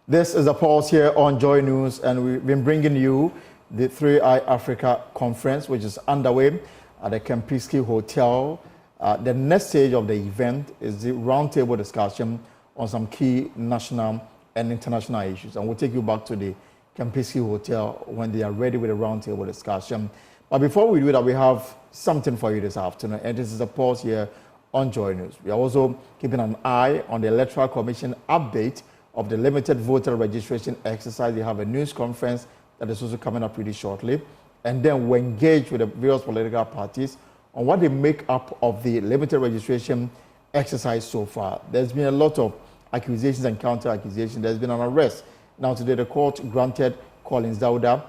This is a pause here on Joy News, and we've been bringing you the 3i Africa conference, which is underway at the Kempinski Hotel. The next stage of the event is the roundtable discussion on some key national and international issues. And we'll take you back to the Kempinski Hotel when they are ready with a roundtable discussion. But before we do that, we have something for you this afternoon, and this is a pause here on Joy News. We are also keeping an eye on the Electoral Commission update of the limited voter registration exercise. They have a news conference that is also coming up pretty shortly. And then we'll engage with the various political parties on what they make up of the limited registration exercise so far. There's been a lot of accusations and counter-accusations. There's been an arrest. Now today the court granted Collins Dauda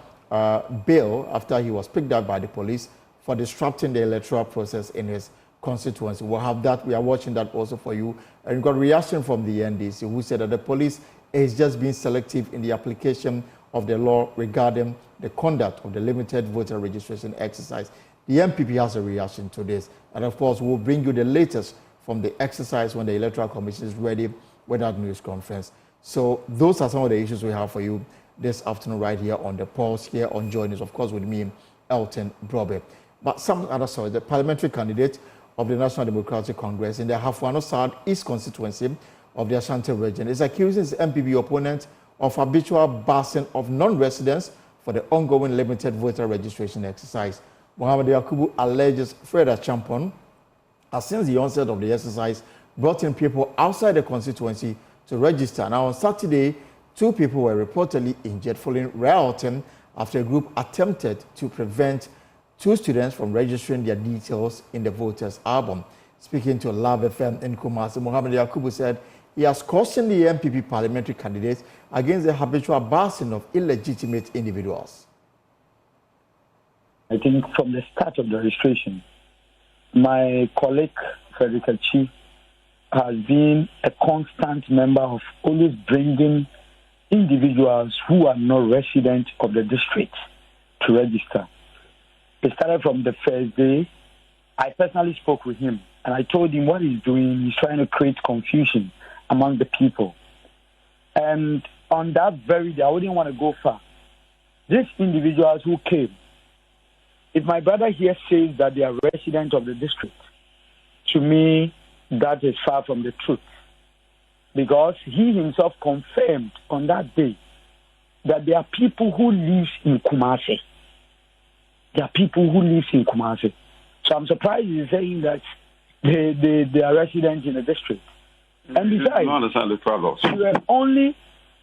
bail after he was picked up by the police for disrupting the electoral process in his constituency. We'll have that. We are watching that also for you. And we got a reaction from the NDC, who said that the police is just being selective in the application of the law regarding the conduct of the limited voter registration exercise. The MPP has a reaction to this. And of course, we'll bring you the latest from the exercise when the Electoral Commission is ready with that news conference. So those are some of the issues we have for you this afternoon right here on the pulse here on Joy News, of course, with me, Elton Brobe. But some other stories, the parliamentary candidate of the National Democratic Congress in the Hafuano South East constituency of the Ashanti region is accusing his MPP opponent of habitual busing of non-residents for the ongoing limited voter registration exercise. Mohamed Yakubu alleges Fred Champon has since the onset of the exercise brought in people outside the constituency to register. Now on Saturday, 2 people were reportedly injured following rioting after a group attempted to prevent 2 students from registering their details in the voters' album. Speaking to Love FM in Kumasi, Mohamed Yakubu said he has cautioned the MPP parliamentary candidates against the habitual busing of illegitimate individuals. I think from the start of the registration, my colleague, Frederick Achi, has been a constant member of always bringing individuals who are not residents of the district to register. It started from the first day. I personally spoke with him, and I told him what he's doing. He's trying to create confusion among the people. And on that very day, I wouldn't want to go far. These individuals who came, if my brother here says that they are residents of the district, to me, that is far from the truth. Because he himself confirmed on that day that there are people who live in Kumasi. There are people who live in Kumasi. So I'm surprised he's saying that they are residents in the district. And besides, you don't understand the problem. We were only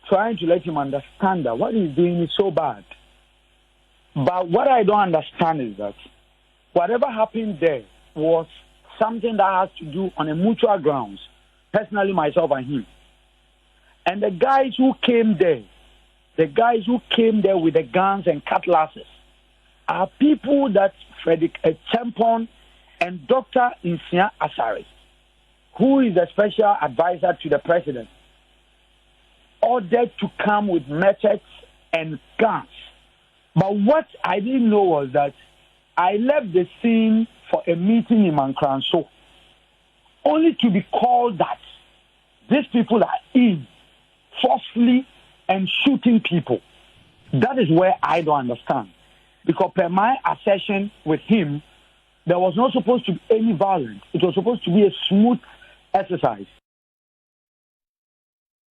trying to let him understand that what he's doing is so bad. But what I don't understand is that whatever happened there was something that has to do on a mutual grounds, personally myself and him. And the guys who came there with the guns and cutlasses, are people that Frederick Champon and Dr. Insia Asari, who is a special advisor to the president, ordered to come with machetes and guns. But what I didn't know was that I left the scene for a meeting in Mankranso, only to be called that these people are in forcefully and shooting people. That is where I don't understand. Because per my assertion with him, there was not supposed to be any violence. It was supposed to be a smooth exercise.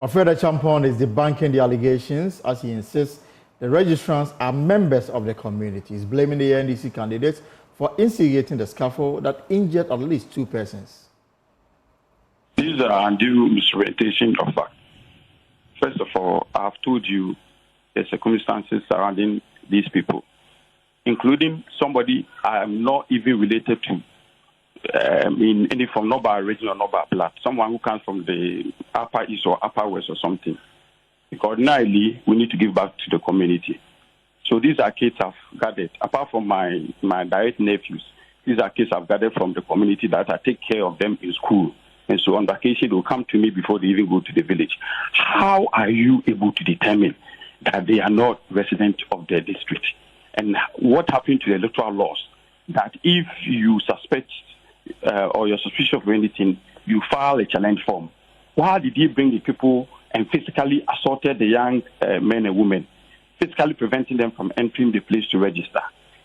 Fred Champon is debunking the allegations as he insists the registrants are members of the community. He's blaming the NDC candidates for instigating the scuffle that injured at least 2 persons. These are undue misrepresentation of fact. First of all, I've told you the circumstances surrounding these people, including somebody I am not even related to in any form, not by region or not by blood, someone who comes from the upper east or upper west or something. Because ordinarily, we need to give back to the community. So these are kids I've gathered, apart from my direct nephews, these are kids I've gathered from the community that I take care of them in school. And so on vacation, they'll come to me before they even go to the village. How are you able to determine that they are not residents of their district? And what happened to the electoral laws? That if you suspect or you're suspicious of anything, you file a challenge form. Why did he bring the people and physically assaulted the young men and women, physically preventing them from entering the place to register.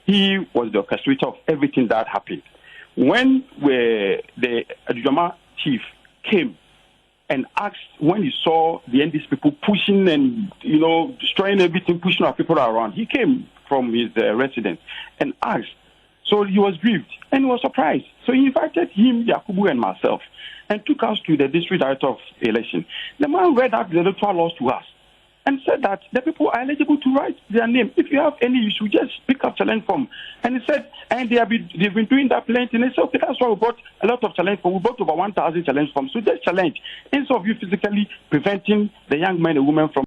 He was the orchestrator of everything that happened. When the Adujama chief came and asked, when he saw the NDC people pushing and, destroying everything, pushing our people around, he came from his residence and asked. So he was grieved and he was surprised. So he invited him, Yakubu, and myself and took us to the district director of election. The man read out the electoral laws to us and said that the people are eligible to write their name. If you have any issue, just pick up challenge form. And he said, and they've been doing that plenty. And he said, okay, that's why we bought a lot of challenge forms. We bought over 1,000 challenge forms. So just challenge. Instead of you physically preventing the young men and women from.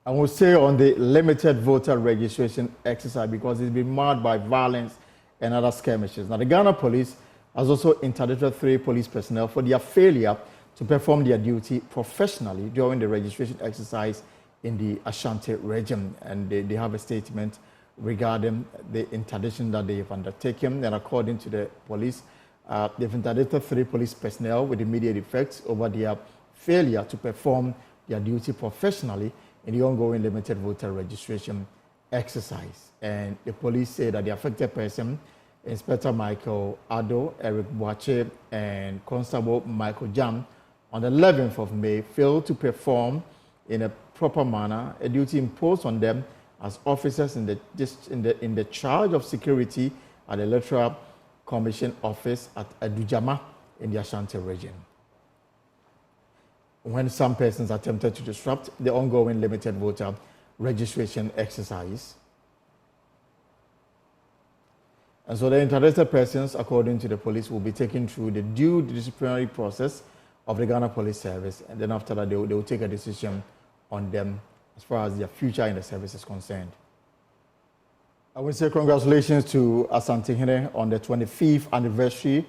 I will say on the limited voter registration exercise, because it's been marred by violence and other skirmishes. Now, the Ghana police has also interdicted 3 police personnel for their failure to perform their duty professionally during the registration exercise in the Ashanti region. And they have a statement regarding the interdiction that they have undertaken. And according to the police, they've interdicted 3 police personnel with immediate effects over their failure to perform their duty professionally in the ongoing limited voter registration exercise. And the police say that the affected person, Inspector Michael Ado, Eric Boache, and Constable Michael Jam, on the 11th of May, failed to perform in a proper manner a duty imposed on them as officers in the charge of security at the Electoral Commission office at Adujama in the Ashanti region, when some persons attempted to disrupt the ongoing limited voter registration exercise. And so the interdicted persons, according to the police, will be taken through the due disciplinary process of the Ghana Police Service, and then after that they will take a decision on them as far as their future in the service is concerned. I would say congratulations to Asante Hene on the 25th anniversary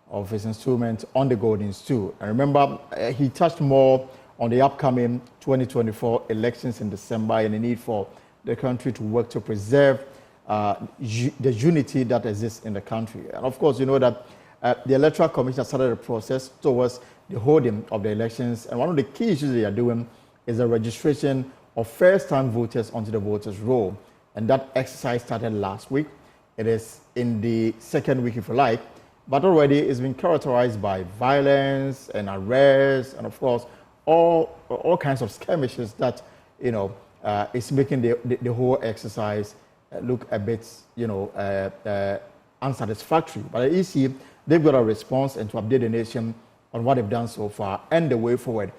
of his installment on the Golden Stool. And remember, he touched more on the upcoming 2024 elections in December and the need for the country to work to preserve the unity that exists in the country. And of course, you know that the Electoral Commission started a process towards the holding of the elections. And one of the key issues they are doing is the registration of first-time voters onto the voters' roll. And that exercise started last week. It is in the second week, if you like, but already it's been characterized by violence and arrests, and of course, all kinds of skirmishes that, is making the whole exercise look a bit, unsatisfactory. But the EC, they've got a response and to update the nation on what they've done so far and the way forward.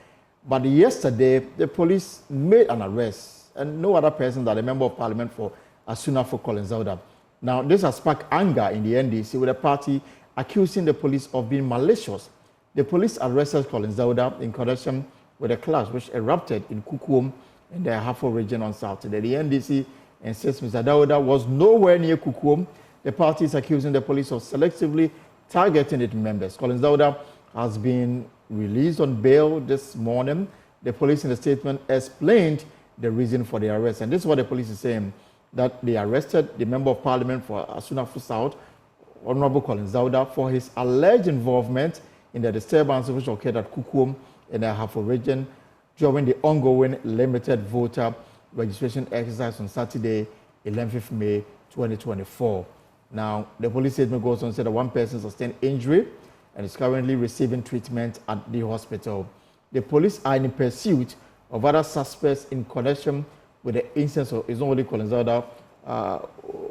But yesterday, the police made an arrest, and no other person than a member of parliament for Asuna for Collins Dauda. Now, this has sparked anger in the NDC, with the party accusing the police of being malicious. The police arrested Collins Dauda in connection with a clash which erupted in Kukuom in the Ahafo region on Saturday. The NDC insists Mr. Dauda was nowhere near Kukuom. The party is accusing the police of selectively targeting its members. Collins Dauda has been released on bail this morning. The police in the statement explained the reason for the arrest. And this is what the police is saying, that they arrested the member of parliament for Asunafu South, Honorable Collins Dauda, for his alleged involvement in the disturbances which occurred at Kukuom in the Ahafo region during the ongoing limited voter registration exercise on Saturday, 11th May 2024. Now, the police statement goes on to say that one person sustained injury and is currently receiving treatment at the hospital. The police are in pursuit of other suspects in connection with the instance of, it's not only Collins Dauda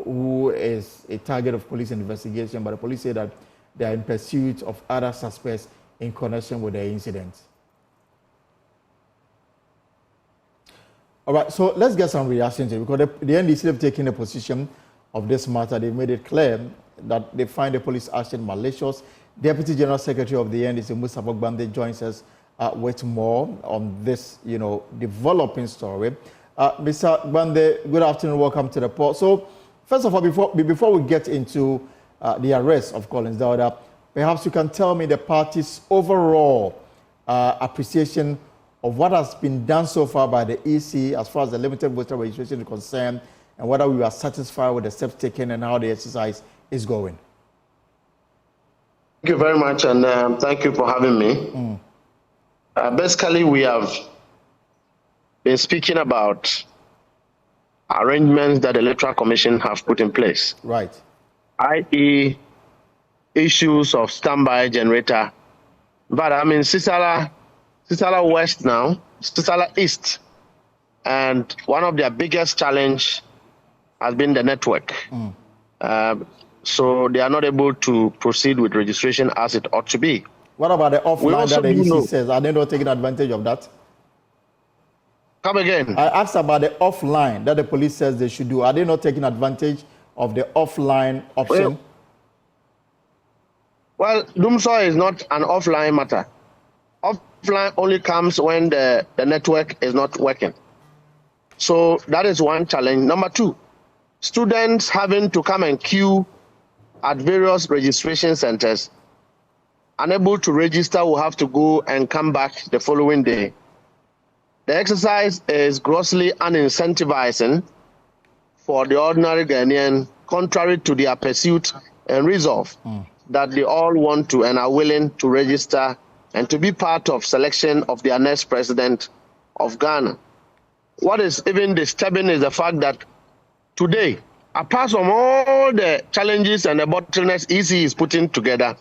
who is a target of police investigation, but the police say that they are in pursuit of other suspects in connection with the incident. All right, so let's get some reaction to it, because the NDC have taken a position of this matter. They made it clear that they find the police action malicious. Deputy General Secretary of the NDC, Musa Bogbande, joins us with more on this, developing story. Mr. Bande, good afternoon. Welcome to the report. So, first of all, before we get into the arrest of Collins Dauda, perhaps you can tell me the party's overall appreciation of what has been done so far by the EC as far as the limited voter registration is concerned, and whether we are satisfied with the steps taken and how the exercise is going. Thank you very much, and thank you for having me. Basically, we have been speaking about arrangements that the Electoral Commission have put in place. Right. i.e. issues of standby generator. But I'm in Sisala West now, Sisala East. And one of their biggest challenge has been the network. So they are not able to proceed with registration as it ought to be. What about the offline that the EC says? Are they not taking advantage of that? Come again. I asked about the offline that the police says they should do. Are they not taking advantage of the offline option? Well, Dumso is not an offline matter. Offline only comes when the network is not working. So that is one challenge. Number two, students having to come and queue at various registration centers, unable to register, will have to go and come back the following day. The exercise is grossly unincentivizing for the ordinary Ghanaian, contrary to their pursuit and resolve that they all want to and are willing to register and to be part of selection of their next president of Ghana. What is even disturbing is the fact that today, apart from all the challenges and the bottlenecks EC is putting together,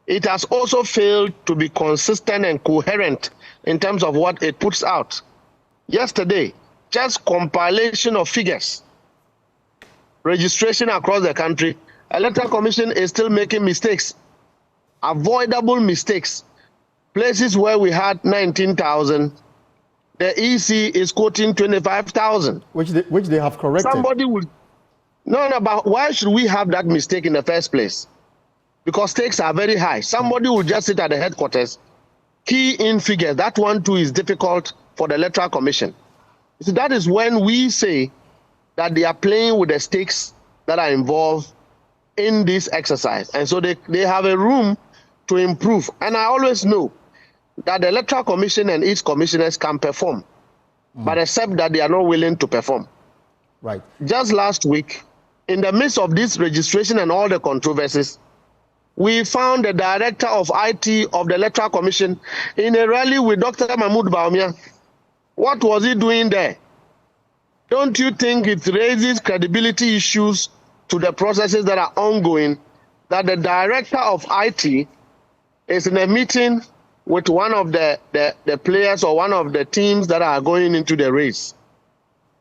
it has also failed to be consistent and coherent in terms of what it puts out. Yesterday, just compilation of figures, registration across the country, Electoral Commission is still making mistakes, avoidable mistakes. Places where we had 19,000, the EC is quoting 25,000. Which they have corrected. Somebody would... No, but why should we have that mistake in the first place? Because stakes are very high. Somebody will just sit at the headquarters, key in figures. That one too is difficult for the Electoral Commission. So that is when we say that they are playing with the stakes that are involved in this exercise. And so they have a room to improve. And I always know that the Electoral Commission and its commissioners can perform, but except that they are not willing to perform. Right. Just last week, in the midst of this registration and all the controversies, we found the director of IT of the Electoral Commission in a rally with Dr. Mahmoud Baumia. What was he doing there? Don't you think it raises credibility issues to the processes that are ongoing, that the director of IT is in a meeting with one of the players or one of the teams that are going into the race?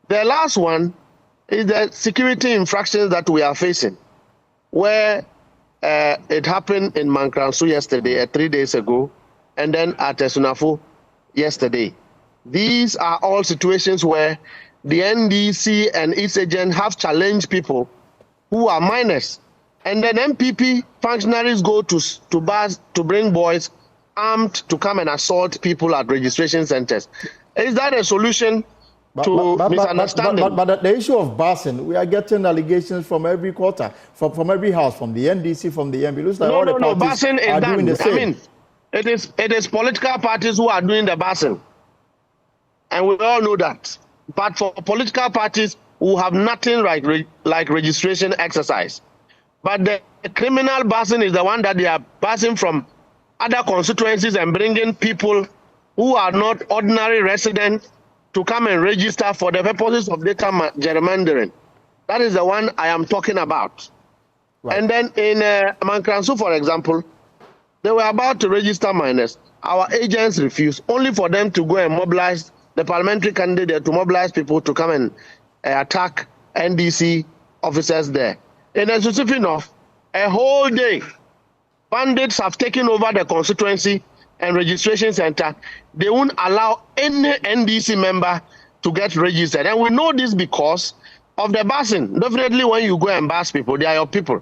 The last one is the security infractions that we are facing, where it happened in Mankransu yesterday, 3 days ago, and then at Sunafo yesterday. These are all situations where the NDC and its agents have challenged people who are minors. And then MPP functionaries go to bars to bring boys armed to come and assault people at registration centers. Is that a solution to misunderstanding? But the issue of busing, we are getting allegations from every quarter, from every house, from the NDC, from the MP. It looks like all the parties busing is are done. doing the same. I mean, it is political parties who are doing the busing. And we all know that. But for political parties who have nothing like registration exercise. But the criminal busing is the one that they are busing from other constituencies and bringing people who are not ordinary residents to come and register for the purposes of data gerrymandering. That is the one I am talking about. Right. And then in Mankransu, for example, they were about to register minors. Our agents refused, only for them to go and mobilize the parliamentary candidate, to mobilize people to come and attack NDC officers there. In Esusufinof, a whole day, bandits have taken over the constituency and registration center. They won't allow any NDC member to get registered. And we know this because of the busing. Definitely when you go and bus people, they are your people.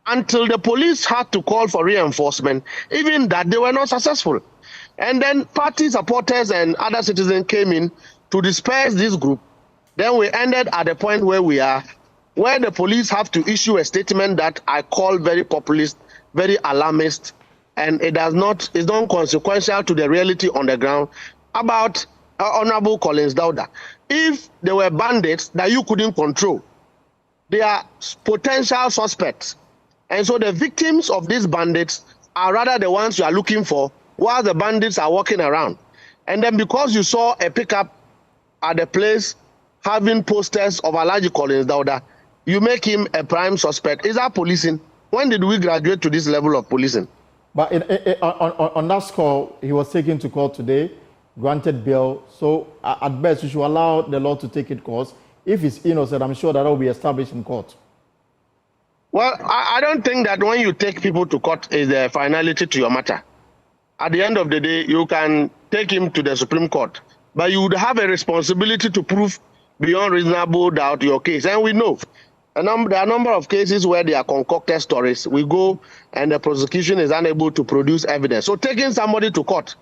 Until the police had to call for reinforcement, even that they were not successful. And then party supporters and other citizens came in to disperse this group. Then we ended at the point where we are, where the police have to issue a statement that I call very populist, very alarmist, and it's non-consequential to the reality on the ground about Honorable Collins Dauda. If there were bandits that you couldn't control, they are potential suspects. And so the victims of these bandits are rather the ones you are looking for while the bandits are walking around. And then because you saw a pickup at the place having posters of Alhaji Collins Dauda, you make him a prime suspect. Is that policing? When did we graduate to this level of policing? But on that score, he was taken to court today, granted bail. So at best, you should allow the law to take its course. If he's innocent, I'm sure that will be established in court. Well, I don't think that when you take people to court is the finality to your matter. At the end of the day, you can take him to the Supreme Court, but you would have a responsibility to prove beyond reasonable doubt your case. And we know there are a number of cases where they are concocted stories. We go and the prosecution is unable to produce evidence. So taking somebody to court,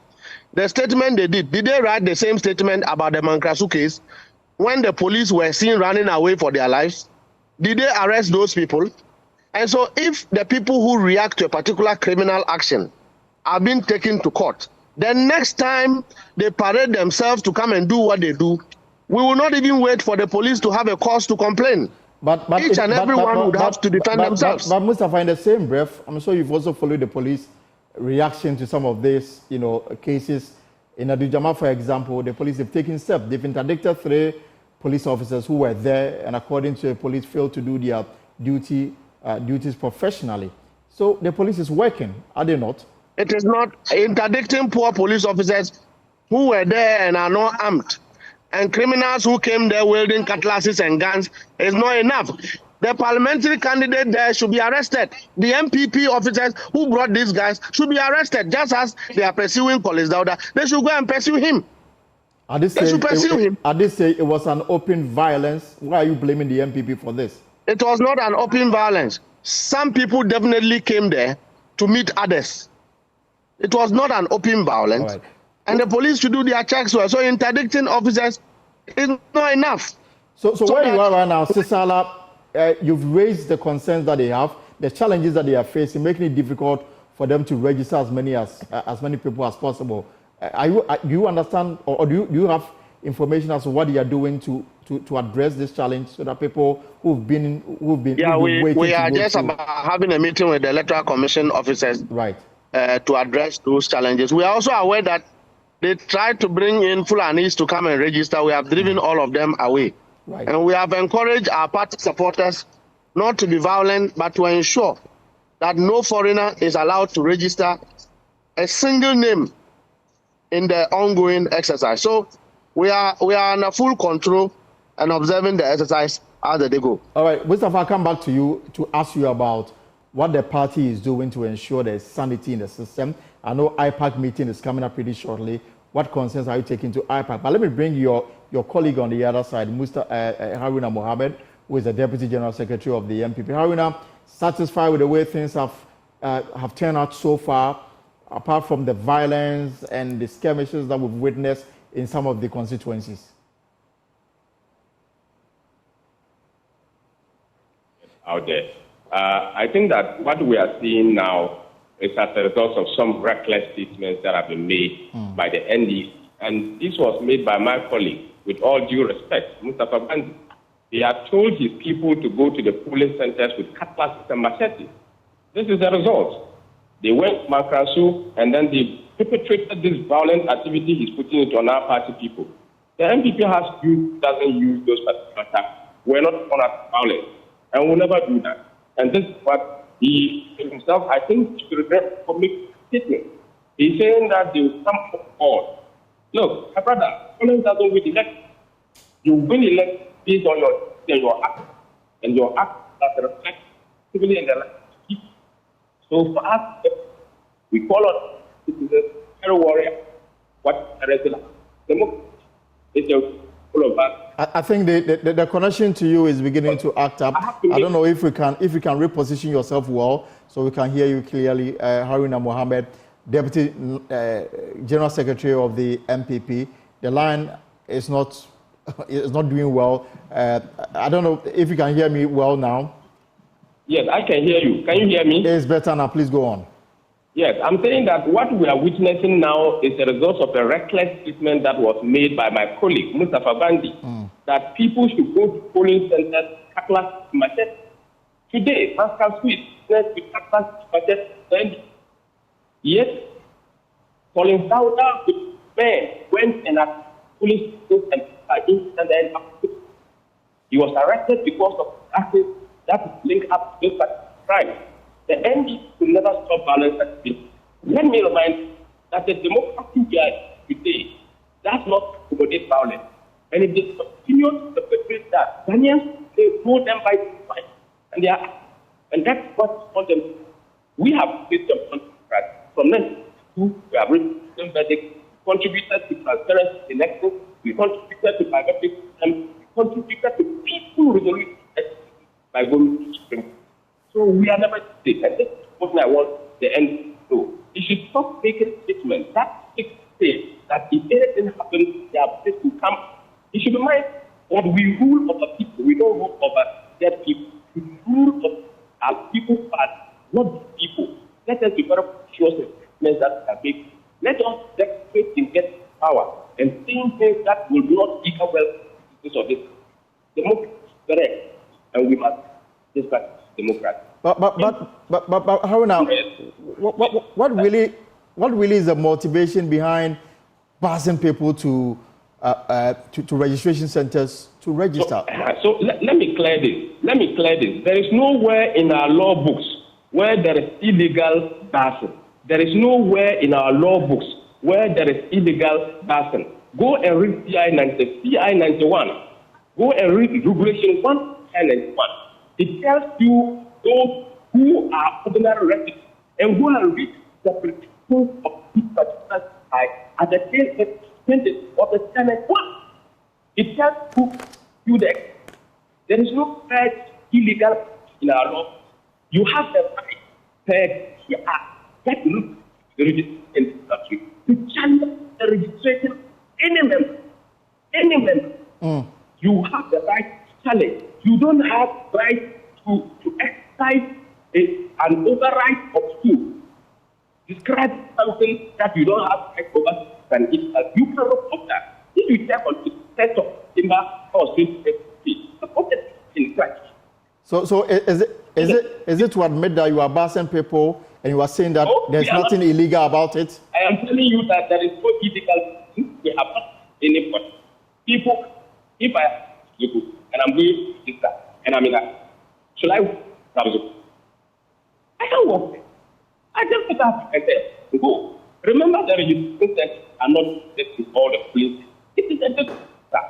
the statement they did they write the same statement about the Mankrasu case when the police were seen running away for their lives? Did they arrest those people? And so if the people who react to a particular criminal action are being taken to court, then next time they parade themselves to come and do what they do, we will not even wait for the police to have a cause to complain. But each and everyone would have to defend themselves. But Mustafa, in the same breath, I'm sure you've also followed the police reaction to some of these, cases. In Adujama, for example, the police have taken steps. They've interdicted 3 police officers who were there, and according to the police, failed to do their duties professionally. So the police is working, are they not? It is not. Interdicting poor police officers who were there and are not armed, and criminals who came there wielding cutlasses and guns is not enough. The parliamentary candidate there should be arrested. The MPP officers who brought these guys should be arrested, just as they are pursuing Collins Dauda. They should go and pursue him. They should pursue him. They say it was an open violence. Why are you blaming the MPP for this? It was not an open violence. Some people definitely came there to meet others. It was not an open violence. Right. And the police should do their checks well. So interdicting officers is not enough. So where you are right now, Sisala, you've raised the concerns that they have, the challenges that they are facing, making it difficult for them to register as many people as possible. Do you understand, or do you have information as to what they are doing to address this challenge, so that people who've been waiting we are just about having a meeting with the Electoral Commission officers, right, to address those challenges. We are also aware that they tried to bring in Fulanis to come and register. We have driven all of them away. Right. And we have encouraged our party supporters not to be violent, but to ensure that no foreigner is allowed to register a single name in the ongoing exercise. So we are under full control and observing the exercise as they go. All right, Mustafa, I'll come back to you to ask you about what the party is doing to ensure there's sanity in the system. I know IPAC meeting is coming up pretty shortly. What concerns are you taking to IPAC? But let me bring your colleague on the other side, Haruna Mohammed, who is the Deputy General Secretary of the MPP. Haruna, satisfied with the way things have turned out so far, apart from the violence and the skirmishes that we've witnessed in some of the constituencies? Out there. I think that what we are seeing now is as a result of some reckless statements that have been made by the NDC. And this was made by my colleague, with all due respect, Mustafa Bandi. He had told his people to go to the polling centers with cutlasses and machetes. This is the result. They went to Mankrasu and then they perpetrated this violent activity he's putting it on our party people. The MPP doesn't use those particular attacks. We're not on violence, and we'll never do that. And this is what he himself, I think, should regret for making a statement. He's saying that they will come on. Look, my brother, violence doesn't win election. You win election based on your act, and your act that reflects civilly in the life of people. So for us, we call on citizens, hero warrior, what a regular democracy. It's full of us. I think the connection to you is beginning to act up. I don't know if you can reposition yourself well so we can hear you clearly. Haruna Mohammed, Deputy General Secretary of the MPP. The line is not doing well. I don't know if you can hear me well now. Yes, I can hear you. Can you hear me? It's better now. Please go on. Yes, I'm saying that what we are witnessing now is a result of a reckless statement that was made by my colleague, Mustafa Bandi, that people should go to polling centers, cutlass, machete. Today, Pascal Sweet, with cutlass, machete, and yet Colin Dauda with men went and at police and then he was arrested because of actions that link up to this crime. The NDC will never stop violence at peace. Let me remind that the democracy we are today does not accommodate violence. And if they continue to perpetrate that, Ghanaians, they hold them by the fight. And that's what on them. We have faced them from 1992, we have written verdict, contributed to transparency in elections, we contributed to biometric systems, we contributed to peaceful resolution by going to Supreme Court. So we are never safe. And this is what I want the end to do. It should stop making statements. That say that if anything happens, they are supposed to come. It should remind that we rule over people. We don't rule over dead people. We rule over our people, but not people. Let us be very sure that are big. Let us demonstrate and get power and saying things that will not equal well because of this. Democracy is correct, and we must respect democracy. But how now? What really is the motivation behind passing people to registration centers to register? So let me clear this. There is nowhere in our law books where there is illegal passing. There is nowhere in our law books where there is illegal passing. Go and read CI 91. Go and read Regulation 191. It tells you those who are ordinary residents, and go and read the principles of this particular side at the end of the Senate 1. It tells you that there is no illegal in our law. You have the right get look the registration in the country to challenge the registration any member. You have the right to challenge. You don't have the right to exercise an override of school. Describe something that you don't have right over than it. You cannot stop that. If you check on the set of timber or street, support it in Christ. So is it to admit that you are passing people and you are saying that there's nothing illegal about it? I am telling you that there is no illegal thing. We have not anybody. People, if I and I'm doing this and I'm in that, shall I can't walk there. I just put up and say, go. Remember the registration are not set in all the places. It is a good stuff.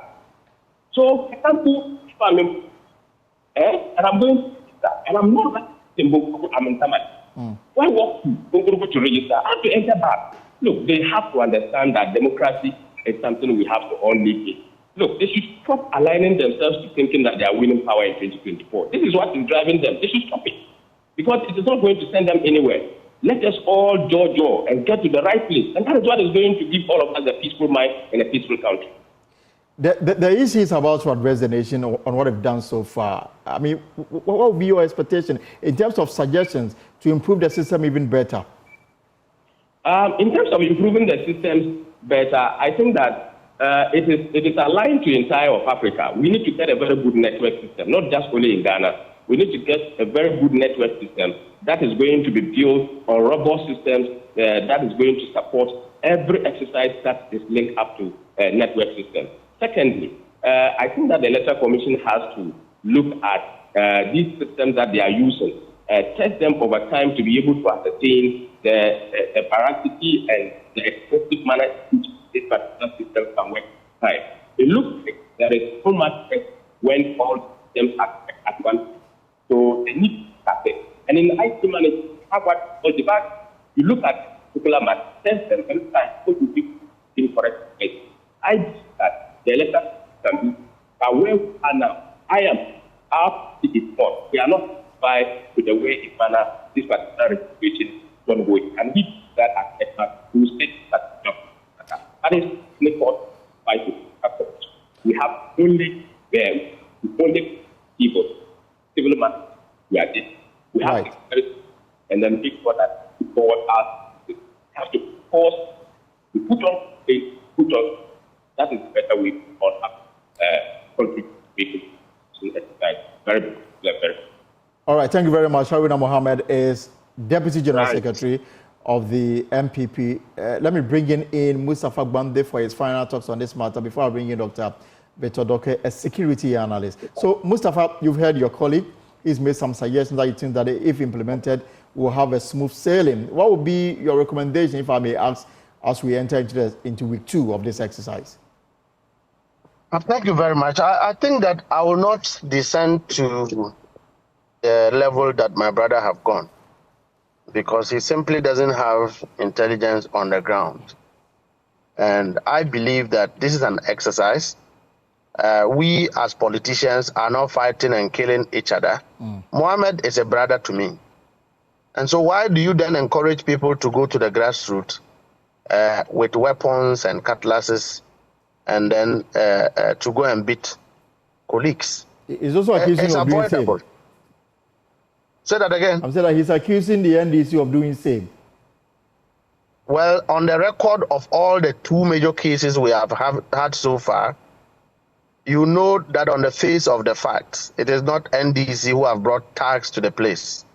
So I can't go if I'm in, and I'm going to register, and I'm not in Kukuom, I'm in Tamale. Why walk to register? I have to enter back. Look, they have to understand that democracy is something we have to all live in. Look, they should stop aligning themselves to thinking that they are winning power in 2024. This is what is driving them. They should stop it. Because it is not going to send them anywhere. Let us all jaw and get to the right place. And that is what is going to give all of us a peaceful mind and a peaceful country. The issue is about to address the nation on what they've done so far. I mean, what would be your expectation in terms of suggestions to improve the system even better? In terms of improving the systems better, I think that it is aligned to the entire of Africa. We need to get a very good network system, not just only in Ghana. We need to get a very good network system that is going to be built on robust systems that is going to support every exercise that is linked up to a network system. Secondly, I think that the Electoral Commission has to look at these systems that they are using, test them over time to be able to ascertain the veracity and the effective manner in which this particular system can work. Right. It looks like there is so much when all systems are at once. So they need to start it. And in IT management, have what all the back, you look at particular matter, test them and try to be in correct place. I believe that the electoral can do, but where we are now, our city is not. We are not by with the way in manner this particular situation is going to go. And we that are to state that that is not by the approach. We have only people. Civil man, we are this. We have to and then people that forward us have to force to put on. That is the better way on contribute to exercise. Very. All right, thank you very much. Haruna Mohammed is Deputy General Secretary of the MPP. Let me bring in Mustafa Gbande for his final talks on this matter before I bring in Dr. Victor Doke, a security analyst. So, Mustafa, you've heard your colleague. He's made some suggestions that you think that if implemented, will have a smooth sailing. What would be your recommendation, if I may ask, as we enter into week 2 of this exercise? Thank you very much. I think that I will not descend to the level that my brother have gone, because he simply doesn't have intelligence on the ground. And I believe that this is an exercise. We as politicians are not fighting and killing each other. Mohammed is a brother to me. And so why do you then encourage people to go to the grassroots with weapons and cutlasses and then to go and beat colleagues? He's also accusing of doing same. Say that again. I'm saying that he's accusing the NDC of doing same. Well, on the record of all the 2 major cases we have had so far, you know that on the face of the facts, it is not NDC who have brought tax to the place.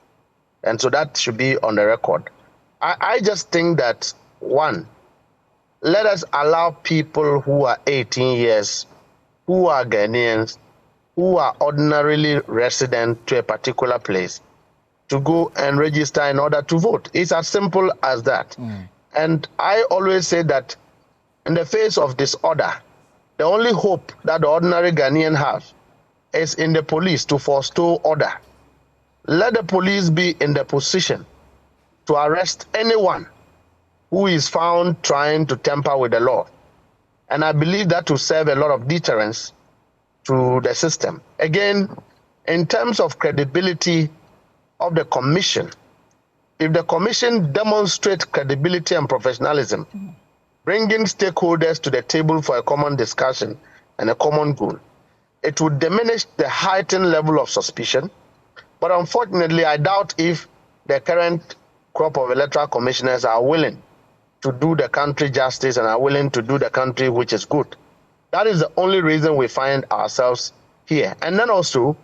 And so that should be on the record. I just think that, one, let us allow people who are 18 years, who are Ghanaians, who are ordinarily resident to a particular place, to go and register in order to vote. It's as simple as that. And I always say that in the face of disorder, the only hope that the ordinary Ghanaian has is in the police to forestall order. Let the police be in the position to arrest anyone who is found trying to tamper with the law. And I believe that will serve a lot of deterrence to the system. Again, in terms of credibility of the commission, if the commission demonstrates credibility and professionalism, bringing stakeholders to the table for a common discussion and a common goal, it would diminish the heightened level of suspicion. But unfortunately, I doubt if the current crop of electoral commissioners are willing to do the country justice and are willing to do the country which is good. That is the only reason we find ourselves here. And then also,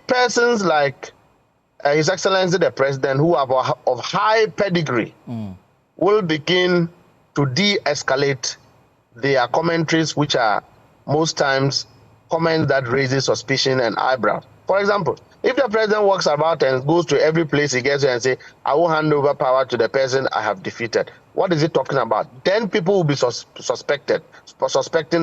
persons like His Excellency the President, who are of high pedigree, will begin to de-escalate their commentaries, which are most times comments that raises suspicion and eyebrows. For example, if the president walks about and goes to every place he gets to and say, I will hand over power to the person I have defeated, what is he talking about? Then people will be suspecting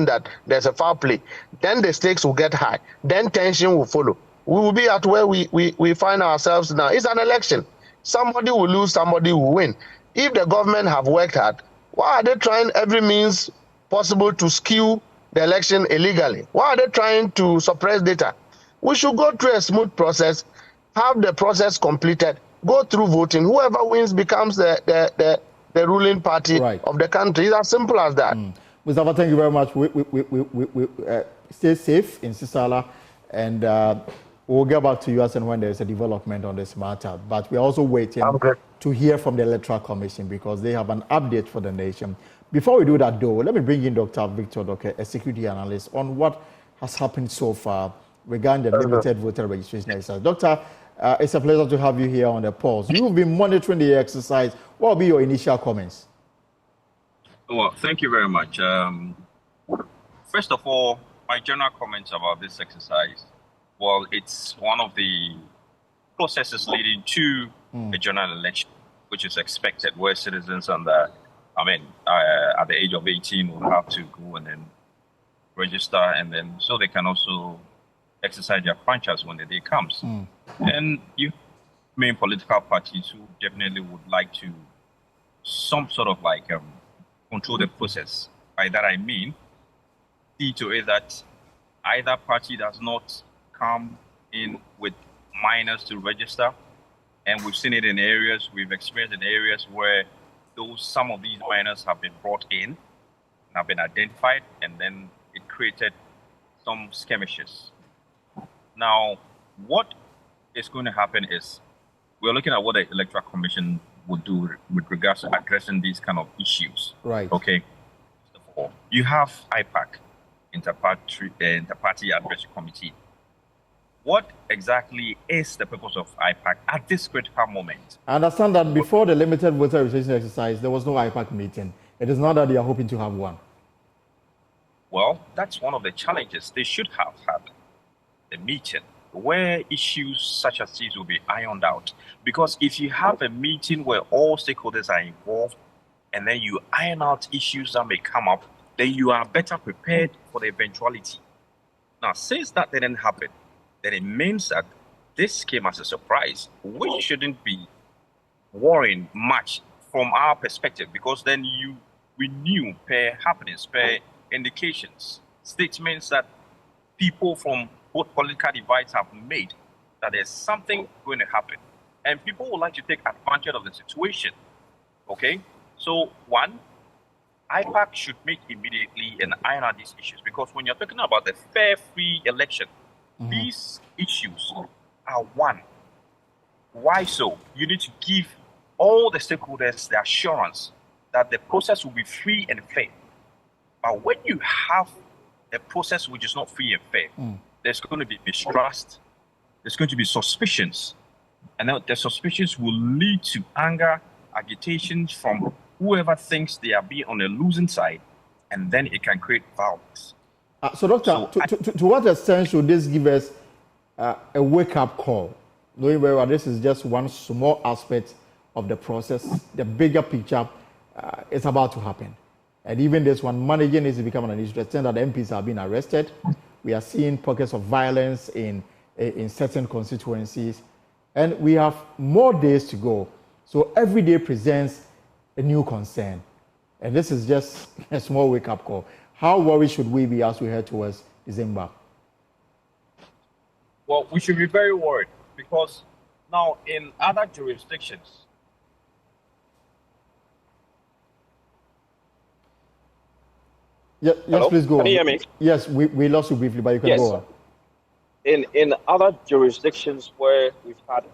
that there's a foul play. Then the stakes will get high. Then tension will follow. We will be at where we find ourselves now. It's an election. Somebody will lose, somebody will win. If the government have worked hard, why are they trying every means possible to skew the election illegally? Why are they trying to suppress data? We should go through a smooth process, have the process completed, go through voting. Whoever wins becomes the ruling party of the country. It's as simple as that. Mustafa, thank you very much. We stay safe in Sisala, and we'll get back to you as and when there is a development on this matter. But we're also waiting to hear from the Electoral Commission because they have an update for the nation. Before we do that, though, let me bring in Dr. Victor Doke, a security analyst, on what has happened so far regarding the limited voter registration exercise. Doctor, it's a pleasure to have you here on the pulse. You've been monitoring the exercise. What will be your initial comments? Well, thank you very much. First of all, my general comments about this exercise, well, it's one of the processes leading to a general election, which is expected, where citizens at the age of 18 will have to go and then register, and then so they can also exercise their franchise when the day comes. And you main political parties who definitely would like to some sort of control the process. By that I mean, see to it that either party does not come in with minors to register, and we've seen it in areas, we've experienced in areas where some of these minors have been brought in, have been identified, and then it created some skirmishes. Now, what is going to happen is we're looking at what the Electoral Commission would do with regards to addressing these kind of issues. Right. Okay. First of all, you have IPAC, Interparty Advisory Committee, what exactly is the purpose of IPAC at this critical moment? I understand that before the limited voter registration exercise, there was no IPAC meeting. It is not that they are hoping to have one. Well, that's one of the challenges. They should have had a meeting where issues such as these will be ironed out. Because if you have a meeting where all stakeholders are involved and then you iron out issues that may come up, then you are better prepared for the eventuality. Now, since that didn't happen, then it means that this came as a surprise, which shouldn't be worrying much from our perspective, because then we knew per happenings, per indications, statements that people from both political divides have made that there's something going to happen. And people would like to take advantage of the situation. Okay? So, one, IPAC should meet immediately and iron out these issues, because when you're talking about the fair, free election, these issues are one. Why so? You need to give all the stakeholders the assurance that the process will be free and fair. But when you have a process which is not free and fair, there's going to be mistrust, there's going to be suspicions, and then the suspicions will lead to anger, agitations from whoever thinks they are being on the losing side, and then it can create violence. So, Doctor, to what extent should this give us a wake-up call, knowing very well this is just one small aspect of the process, the bigger picture is about to happen? And even this one, managing this is becoming an issue. To the extent that the MPs are being arrested, we are seeing pockets of violence in certain constituencies, and we have more days to go. So every day presents a new concern, and this is just a small wake-up call. How worried should we be as we head towards December? Well, we should be very worried, because now in other jurisdictions, yes, please go on. Can you hear me? Yes, we lost you briefly, but you can go on. In other jurisdictions where we've had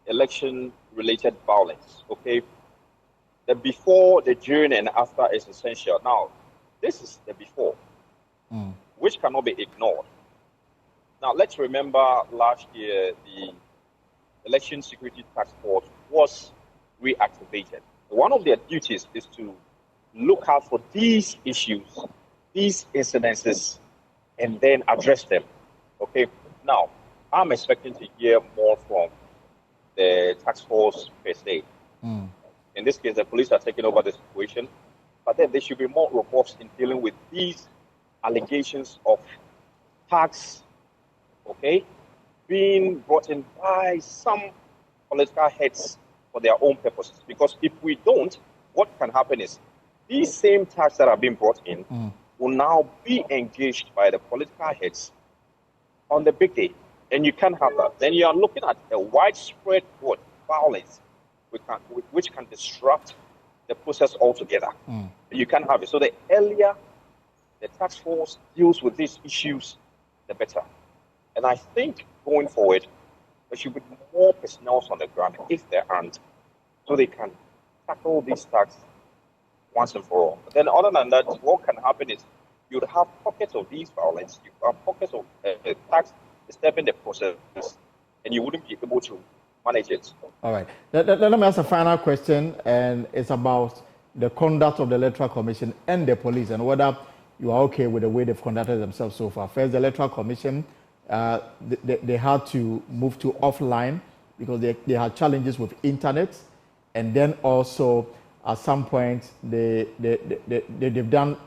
election-related violence, okay, the before, the during, and after is essential. Now, this is the before, which cannot be ignored. Now, let's remember last year, the Election Security Task Force was reactivated. One of their duties is to look out for these issues, these incidences, and then address them. Okay. Now, I'm expecting to hear more from the task force per se. In this case, the police are taking over the situation, but then they should be more robust in dealing with these allegations of tax, okay, being brought in by some political heads for their own purposes. Because if we don't, what can happen is these same tax that are being brought in will now be engaged by the political heads on the big day. And you can't have that. Then you are looking at a widespread violence which can disrupt the process altogether. You can't have it. So the earlier the task force deals with these issues, the better. And I think going forward, there should be more personnel on the ground, if there aren't, so they can tackle these tasks once and for all. But then other than that, what can happen is you'd have pockets of these violence, you have pockets of tax disturbing the process, and you wouldn't be able to manage it. All right. Let me ask a final question, and it's about the conduct of the Electoral Commission and the police, and whether you are okay with the way they've conducted themselves so far. First, the Electoral Commission, they had to move to offline because they had challenges with internet, and then also at some point they've done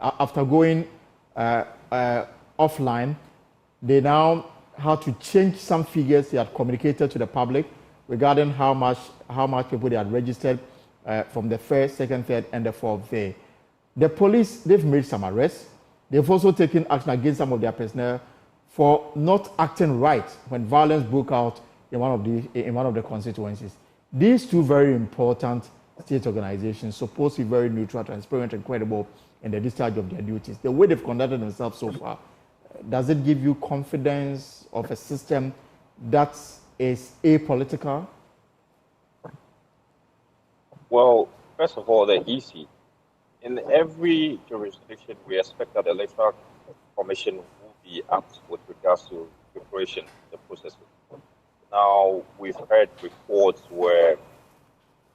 after going offline, they now had to change some figures they had communicated to the public regarding how much people they had registered from the first, second, third, and the fourth day. The police, they've made some arrests. They've also taken action against some of their personnel for not acting right when violence broke out in one of the constituencies. These two very important state organizations supposed to be very neutral, transparent, and credible in the discharge of their duties. The way they've conducted themselves so far, does it give you confidence of a system that is apolitical? Well, first of all, they're easy. In every jurisdiction, we expect that the Electoral Commission will be apt with regards to preparation, the processes. Now, we've heard reports where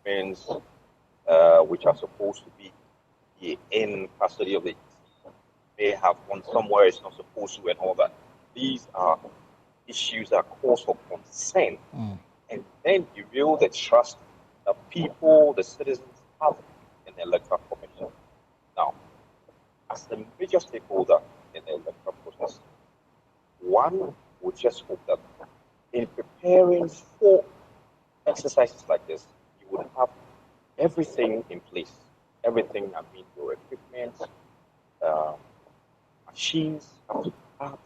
men which are supposed to be in custody of the may have gone somewhere it's not supposed to and all that. These are issues that cause for concern. And then you build the trust that people, the citizens, have in the electoral commission. Now, as a major stakeholder in the electoral process, one would just hope that in preparing for exercises like this, you would have everything in place. Everything, I mean, your equipment, machines, apps,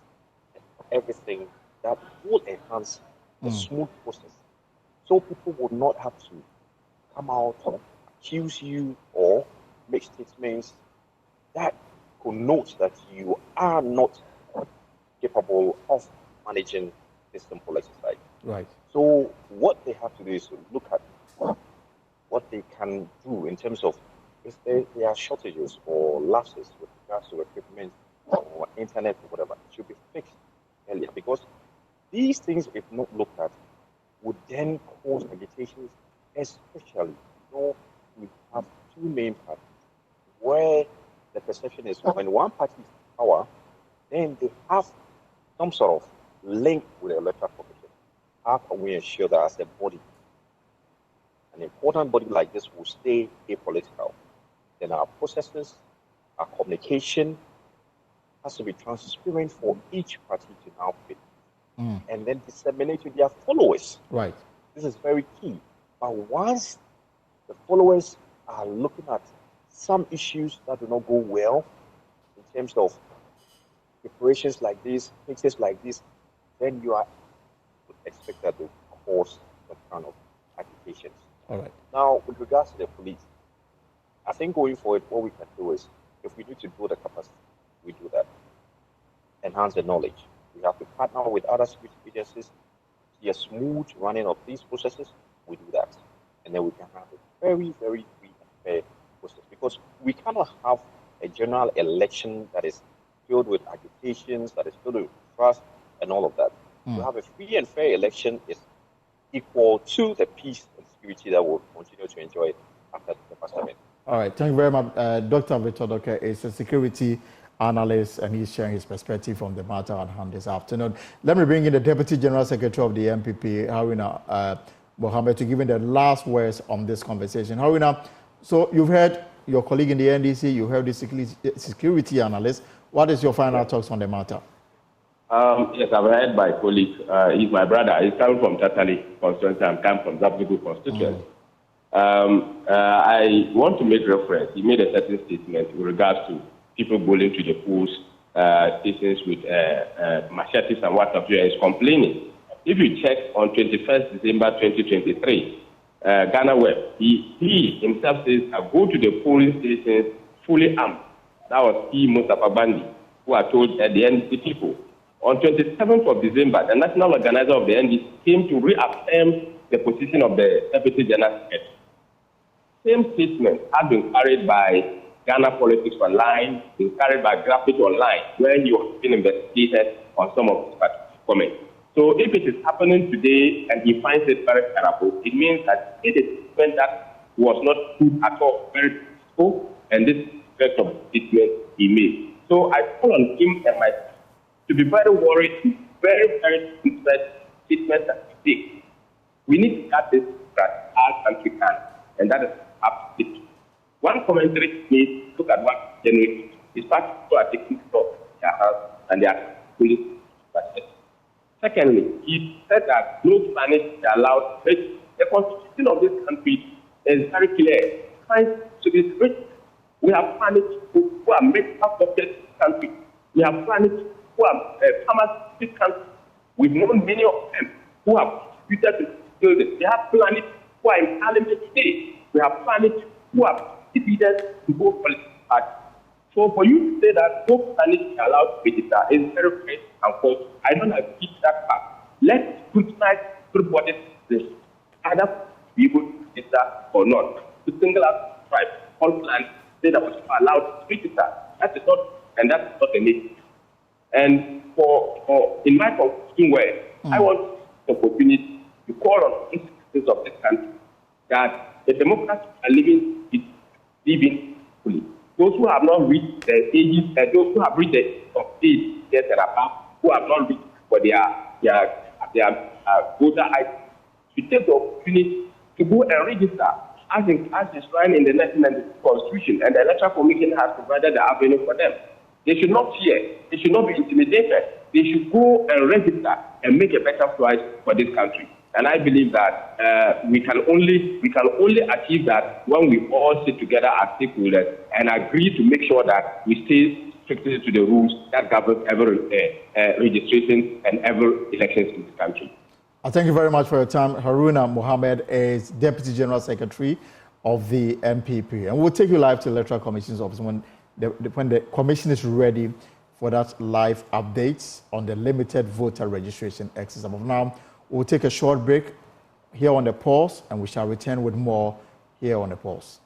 everything that will enhance the smooth process. So people would not have to come out and accuse you or make statements that connote that you are not capable of managing this simple exercise. Right. So what they have to do is to look at what they can do in terms of if there are shortages or lapses with regards to equipment or internet or whatever, it should be fixed earlier, because these things, if not looked at, would then cause agitations, especially, we have two main parties where the perception is when one party is in power, then they have some sort of link with the electoral commission. How can we ensure that as a body, an important body like this will stay apolitical? Then our processes, our communication has to be transparent for each party to now fit. And then disseminate to their followers. Right. This is very key. But once the followers are looking at some issues that do not go well in terms of preparations like this, cases like this, then you are expected to cause that kind of agitations. All right. Now, with regards to the police, I think going forward, what we can do is, if we need to build the capacity, we do that. Enhance the knowledge. We have to partner with other security agencies, see a smooth running of these processes, we do that. And then we can have a very, very free and fair process. Because we cannot have a general election that is filled with agitations, that is filled with trust, and all of that. To have a free and fair election is equal to the peace and security that we'll continue to enjoy after the pandemic. All right, thank you very much. Dr. Victor Doke is a security analyst, and he's sharing his perspective on the matter at hand this afternoon. Let me bring in the Deputy General Secretary of the MPP, Haruna Mohammed, to give him the last words on this conversation. Haruna, so you've heard your colleague in the NDC, you heard the security analyst. What is your final thoughts on the matter? Yes, I've heard my colleague. He's my brother. He's coming from Tatali constituency. I'm coming from Zabzugu constituency. I want to make reference. He made a certain statement with regards to people going to the polls stations with machetes and what have you, is complaining. If you check on 21st December 2023, Ghana Web, he himself says, I go to the polling stations fully armed. That was Mustafa Bandi, who are told at the NDC people. On 27th of December, the national organizer of the NDC came to reaffirm the position of the Deputy General Secretary. Same statement had been carried by Ghana Politics Online, been carried by Graphic Online, where he was being investigated on some of his comments. So if it is happening today and he finds it very terrible, it means that it is a statement that was not good at all, very difficult, and this is the effect of the statement he made. So I call on him and myself to be very worried, very, very concerned statements that we take. We need to cut this as our country can, and that is absolutely. One commentary made, look at what generates. His party people are taking stock in their house and they are fully budget. Secondly, he said that no Spanish is allowed. The constitution of this country is very clear. Trying to be strict. We have Spanish people who are made up of this country. We have Spanish who are farmers in this country. We've known many of them who have contributed to build it. We have Spanish who are in parliament today. We have Spanish who are leaders to both political parties. So for you to say that no Spanish is allowed to register is very strange and false. I don't agree to that part. Let's scrutinize everybody's decision, either be able to register or not. To single out tribe, all plans say that was allowed to register. That is not, and that's not the need. And in my conclusion word, I want the opportunity to call on the citizens of this country that the Democrats are living fully. Those who have not reached the ages, those who have reached the age of age, and above, who have not reached for their voter ID, should take the opportunity to go and register as enshrined in the 1996 Constitution, and the Electoral Commission has provided the avenue for them. They should not fear. They should not be intimidated. They should go and register and make a better choice for this country. And I believe that we can only achieve that when we all sit together as stakeholders and agree to make sure that we stay strictly to the rules that govern every registration and every elections in this country. Thank you very much for your time. Haruna Mohammed is Deputy General Secretary of the MPP. And we'll take you live to the Electoral Commission's office when the commission is ready for that live updates on the limited voter registration exercise. But now, we'll take a short break here on the Pulse, and we shall return with more here on the Pulse.